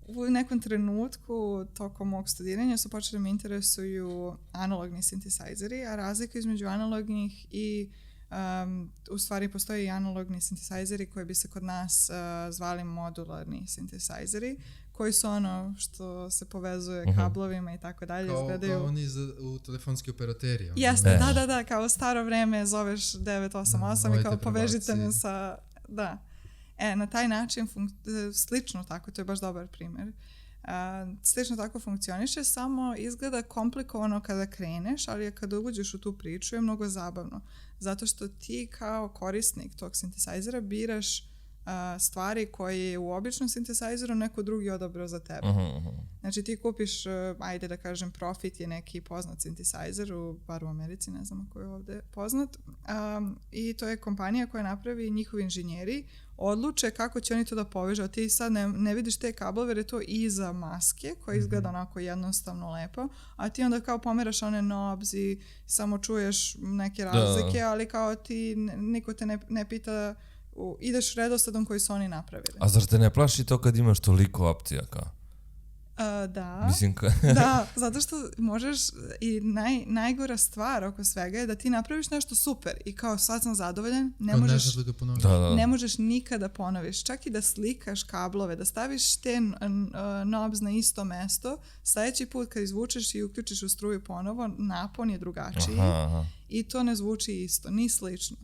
u nekom trenutku tokom mog studiranja su počeli da me interesuju analogni sintesajzeri, a razlika između analognih i u stvari postoje i analogni sintesajzeri koji bi se kod nas zvali modularni sintesajzeri, koji su ono što se povezuje kablovima i tako dalje. Kao oni u telefonski operateri. Jeste, da, kao staro vreme zoveš 988 i kao povežite me sa... Da. Na taj način slično tako, to je baš dobar primjer. Slično tako funkcioniše, samo izgleda komplikovano kada kreneš, ali kada uđeš u tu priču je mnogo zabavno. Zato što ti kao korisnik tog sintesajzera biraš stvari koje je u običnom sintesajzeru neko drugi odabrao za tebe. Znači ti kupiš, ajde da kažem, Profit je neki poznat sintesajzer, bar u Americi, ne znam ako je ovdje poznat, i to je kompanija koja napravi, njihovi inženjeri odluče kako će oni to da povežu, a ti sad ne vidiš te kablove jer je to iza maske koja izgleda onako jednostavno lepo, a ti onda kao pomeraš one knobs i samo čuješ neke razlike, ali kao ti, niko te ne pita, ideš redosledom koji su oni napravili. A zar te ne plaši to kad imaš toliko opcija kao? Da. Mislim da, zato što možeš i najgora stvar oko svega je da ti napraviš nešto super i kao sad sam zadovoljan, ne možeš nikada ponoviš. Čak i da slikaš kablove, da staviš te knobs na isto mesto, sljedeći put kad izvučeš i uključiš u struju ponovo, napon je drugačiji i to ne zvuči isto, ni slično.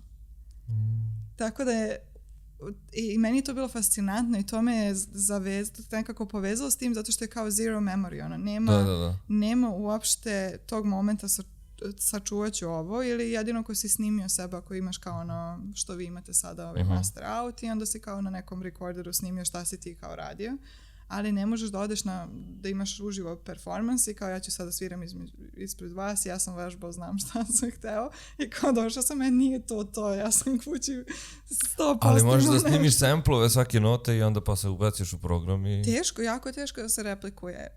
Tako da je, i meni je to bilo fascinantno i to me je nekako povezalo s tim zato što je kao zero memory, ono, nema uopšte tog momenta sačuvat ću ovo ili jedino ko si snimio sebe ako imaš kao ono što vi imate sada master out i onda si kao na nekom rekorderu snimio šta si ti kao radio, ali ne možeš da odeš da imaš uživo performans i kao ja ću sada sviram ispred vas, ja sam vežbao, znam šta sam hteo i kao došao sam, nije to, ja sam kući 100%. Ali možeš da snimiš samplove svake note i onda pa se ubaciš u program i... Teško, jako teško da se replikuje.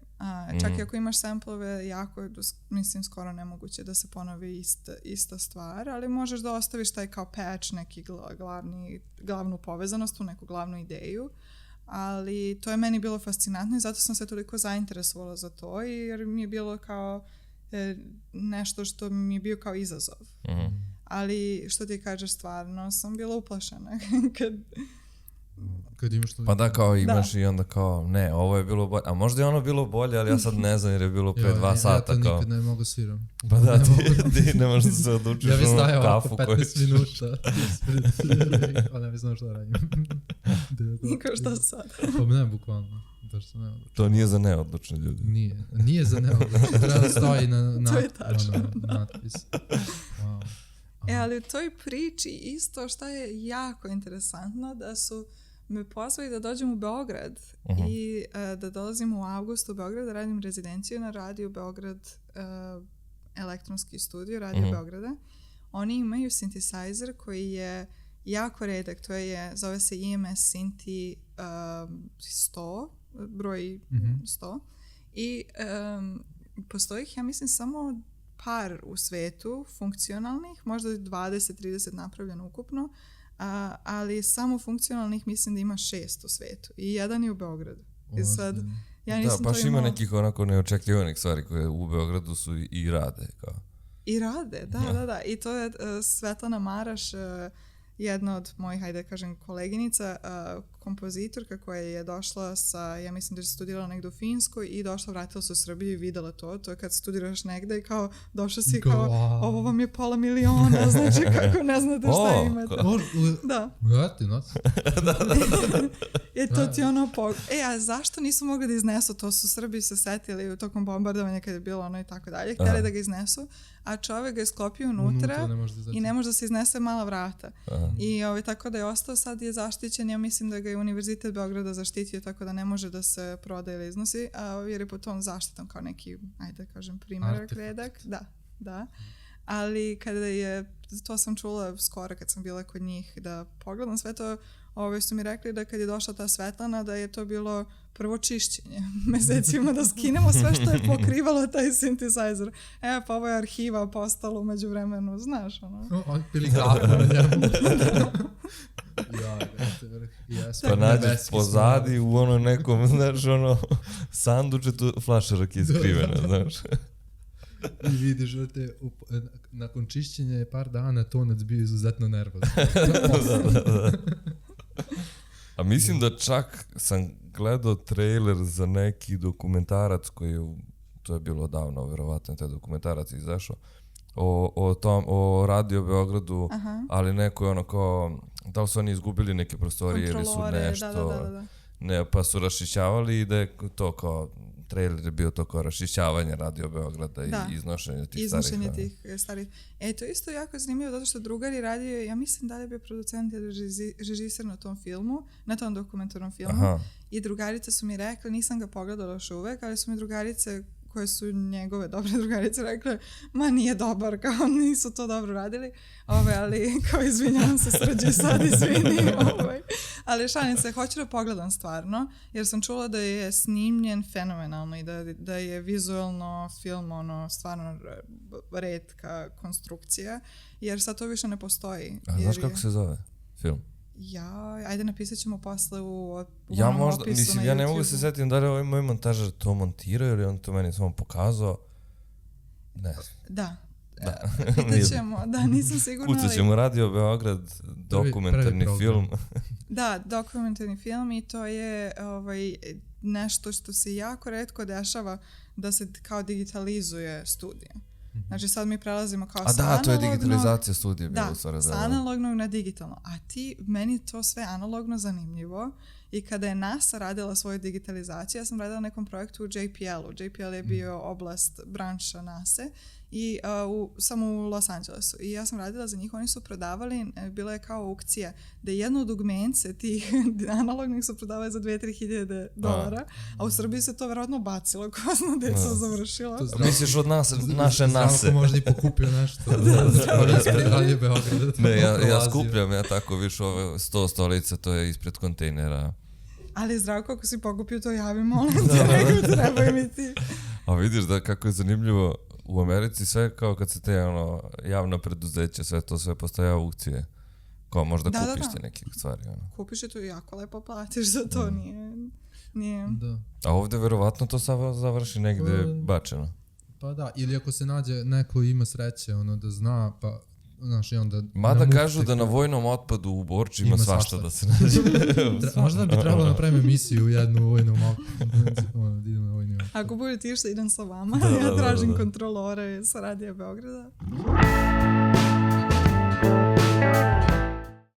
Čak i ako imaš samplove, jako je, mislim, skoro nemoguće da se ponovi ista stvar, ali možeš da ostaviš taj kao patch, neki glavnu povezanost, tu neku glavnu ideju. Ali to je meni bilo fascinantno i zato sam se toliko zainteresovala za to jer mi je bilo kao nešto što mi je bio kao izazov. Ali što ti kažeš, stvarno sam bila uplašena kad imaš to... Pa da, kao imaš i onda kao, ne, ovo je bilo bolje, a možda je ono bilo bolje, ali ja sad ne znam jer je bilo pre 2 sata. Ja to nikad ne mogu sviram. Pa da, ti ne možeš da se odlučiš ja u kafu koju... Ja bi stajao 15 minuta, a ne bi znao šta radim. Niko šta sad? Pa ne, bukvalno. To nije za neodlučne ljudi. Nije za neodlučne, treba da stoji na natpis. Ali u toj priči isto što je jako interesantno da su me pozvali da dođem u Beograd i da dolazim u avgustu u Beograd, da radim rezidenciju na radiju Beograd, elektronski studio Radio Beograda. Oni imaju synthesizer koji je jako redak, zove se EMS Synthi 100, broj 100 i postoji ih, ja mislim, samo par u svetu funkcionalnih, možda 20-30 napravljeno ukupno, ali samo funkcionalnih mislim da ima 6 u svetu i jedan je u Beogradu. I sad, ja nisam baš ima nekih onako neočekivanih stvari koje u Beogradu su i rade. Kao. I rade, da. I to je Svetlana Maraš, jedna od mojih, hajde da kažem, koleginica, kompozitorka koja je došla ja mislim da je studirala negdje u Finskoj i došla, vratila se u Srbiju i videla to. To je kad studiraš negdje i kao došla si kao, ovo vam je $500,000, znači kako ne znate šta imate. Da. I to ti ono a zašto nisu mogli da iznesu? To su Srbi se setili u tokom bombardovanja kad je bilo ono i tako dalje. Htjeli da ga iznesu, a čovjek ga je sklopio unutra i ne može da se iznese mala vrata. I tako da je ostao, sad je zaštićen, ja mislim da ga je Univerzitet Beograda zaštitio tako da ne može da se prodaje ili iznosi, jer je po tom zaštitom kao neki, ajde da kažem, primjerak redak. Da. Ali kada to sam čula skoro kad sam bila kod njih da pogledam sve to, su mi rekli da kad je došla ta Svetlana da je to bilo prvo čišćenje mesecima, da skinemo sve što je pokrivalo taj synthesizer. Pa ovo je arhiva postalo umeđu vremenu, znaš ono. Pili kafu na njemu. Pa nađeš pozadi u ono nekom, znaš, ono, sandučetu flaša rakije skrivena, znaš. I vidiš da te nakon čišćenja je par dana tonac bio izuzetno nervozan. A mislim da čak sam gledao trailer za neki dokumentarac koji, to je bilo davno, verovatno taj dokumentarac izašao, o Radio Beogradu, ali neko je ono kao, da li su oni izgubili neke prostorije ili su nešto, ne, pa su raščišćavali i da je to kao, trailer je bio to kao raščišćavanje Radio Beograda i iznošenje tih starih. To je isto jako zanimljivo, zato što drugar je radio, ja mislim da li je bio producent ili režiser na tom filmu, na tom dokumentarnom filmu. I drugarice su mi rekli, nisam ga pogledala još uvek, ali su mi drugarice koje su njegove dobre drugarice rekle, ma nije dobar, kao nisu to dobro radili, ali kao izvinjavam se, Srđe, sad izvini, ali šalim se, hoću da pogledam stvarno, jer sam čula da je snimljen fenomenalno i da je vizualno film stvarno retka konstrukcija, jer sad to više ne postoji. A znaš kako se zove film? Ajde napisat ćemo posle u ja možda, opisu mislim, ja ne mogu se setim da li ovaj moj montažer to montirao ili on to meni samo pokazao. Ne. Da. Pitat ćemo, nisam sigurna. Kucat ćemo Radio Beograd, dokumentarni film. Da, dokumentarni film i to je nešto što se jako retko dešava da se kao digitalizuje studija. Znači sad mi prelazimo kao sa analognog... to je digitalizacija studija. Da, sa analognog na digitalno. A meni to sve analogno zanimljivo i kada je NASA radila svoju digitalizaciju, ja sam radila na nekom projektu u JPL-u. JPL je bio oblast branša NASA i samo u Los Angelesu. I ja sam radila za njih, oni su prodavali, bila je kao aukcija, da jedno dugmence tih analognih su prodavali za $2,000-3,000, a u Srbiji se to verovatno bacilo, ko zna gde je to završilo. Misliš od naše NASA? Zdravko možda i pokupio nešto. Ne, ja skupljam, ja tako više ove 100 stolica, to je ispred kontejnera. Ali Zdravko, ako si pokupio to javi, molim te, trebaju mi ti. A vidiš da kako je zanimljivo, u Americi sve kao kad se te javna preduzeća, sve postaje aukcije. Kao možda kupiš te nekih stvari. Kupiš i to jako lepo platiš za to, nije... Da. A ovdje verovatno to završi negde bačeno. Pa da, ili ako se nađe neko ima sreće, da zna, pa znaš, i onda... Mada kažu da na vojnom otpadu u Borči ima svašta da se nađe. Možda bi trebalo napraviti emisiju jednu u vojnom otpadu. Ako budete išli, idem sa vama. Ja tražim kontrolore sa Radija Beograda.